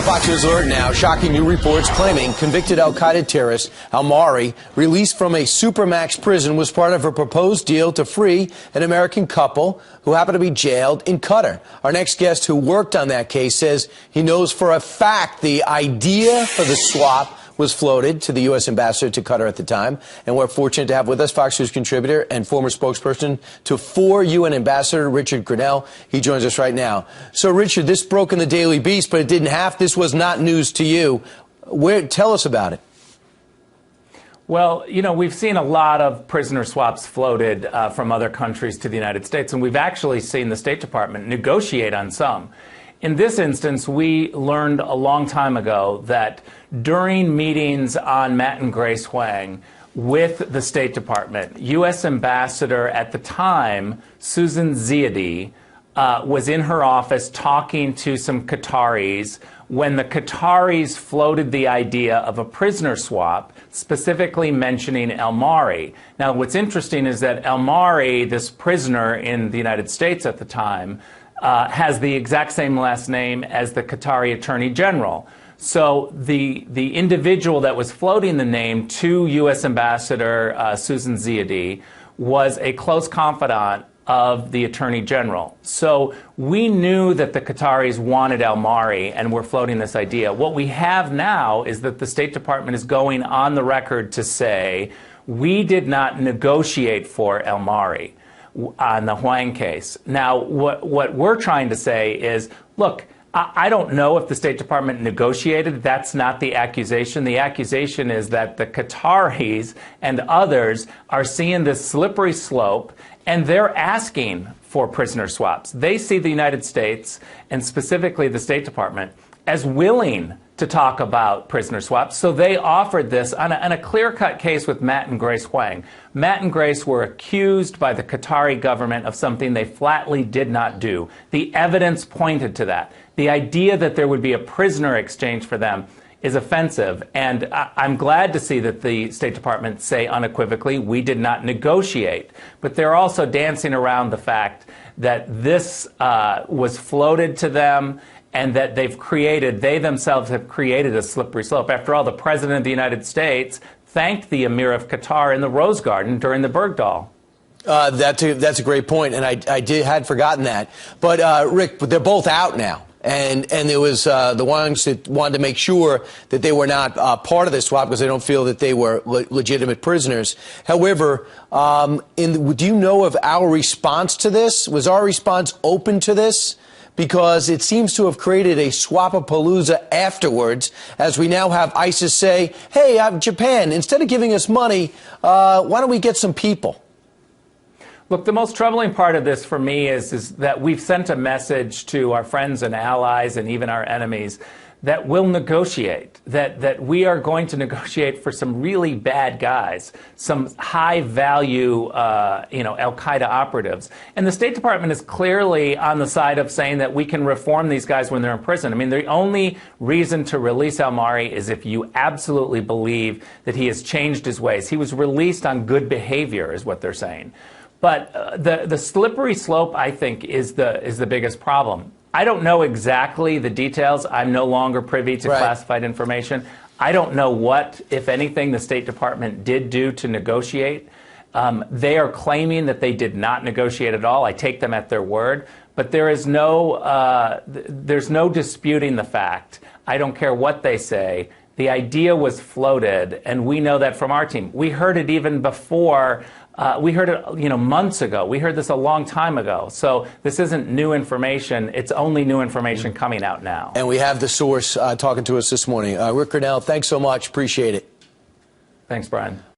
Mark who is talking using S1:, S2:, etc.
S1: A Fox News alert now. Shocking new reports claiming convicted al-Qaeda terrorist al-Mari, released from a supermax prison, was part of a proposed deal to free an American couple who happened to be jailed in Qatar. Our next guest, who worked on that case, says he knows for a fact the idea for the swap was floated to the U.S. ambassador to Qatar at the time. And we're fortunate to have with us Fox News contributor and former spokesperson to 4 UN Ambassador Richard Grenell. He joins us right now. So, Richard, this broke in the Daily Beast, but it didn't have. This was not news to you. Tell us about it.
S2: Well, you know, we've seen a lot of prisoner swaps floated from other countries to the United States, and we've actually seen the State Department negotiate on some. In this instance, we learned a long time ago that during meetings on Matt and Grace Huang with the State Department, U.S. Ambassador at the time, Susan Ziadi, was in her office talking to some Qataris when the Qataris floated the idea of a prisoner swap, specifically mentioning al-Mari. Now, what's interesting is that al-Mari, this prisoner in the United States at the time, has the exact same last name as the Qatari Attorney General. So the individual that was floating the name to U.S. Ambassador Susan Ziadi was a close confidant of the Attorney General. So we knew that the Qataris wanted al-Mari and were floating this idea. What we have now is that the State Department is going on the record to say, we did not negotiate for al-Mari on the Huang case. Now, what we're trying to say is, look, I don't know if the State Department negotiated. That's not the accusation. The accusation is that the Qataris and others are seeing this slippery slope, and they're asking for prisoner swaps. They see the United States, and specifically the State Department, as willing to talk about prisoner swaps. So they offered this on a clear-cut case with Matt and Grace Huang. Matt and Grace were accused by the Qatari government of something they flatly did not do. The evidence pointed to that. The idea that there would be a prisoner exchange for them is offensive, and I'm glad to see that the State Department say unequivocally, we did not negotiate. But they're also dancing around the fact that this was floated to them, and that they themselves have created a slippery slope. After all, the President of the United States thanked the Emir of Qatar in the Rose Garden during the Bergdahl.
S1: That's a great point, and I had forgotten that. But, Rick, they're both out now. And there was the ones that wanted to make sure that they were not part of this swap because they don't feel that they were legitimate prisoners. However, do you know of our response to this? Was our response open to this? Because it seems to have created a swap-a-palooza afterwards, as we now have ISIS say, hey, Japan, instead of giving us money, why don't we get some people?
S2: Look, the most troubling part of this for me is that we've sent a message to our friends and allies and even our enemies that we'll negotiate, that we are going to negotiate for some really bad guys, some high-value, al-Qaeda operatives. And the State Department is clearly on the side of saying that we can reform these guys when they're in prison. I mean, the only reason to release al-Mari is if you absolutely believe that he has changed his ways. He was released on good behavior, is what they're saying. But the slippery slope, I think, is the biggest problem. I don't know exactly the details. I'm no longer privy to classified information. I don't know what, if anything, the State Department did do to negotiate. They are claiming that they did not negotiate at all. I take them at their word. But there's no disputing the fact. I don't care what they say. The idea was floated, and we know that from our team. We heard it even before. We heard it, months ago. We heard this a long time ago. So this isn't new information. It's only new information coming out now.
S1: And we have the source talking to us this morning. Rick Grenell, thanks so much. Appreciate it.
S2: Thanks, Brian.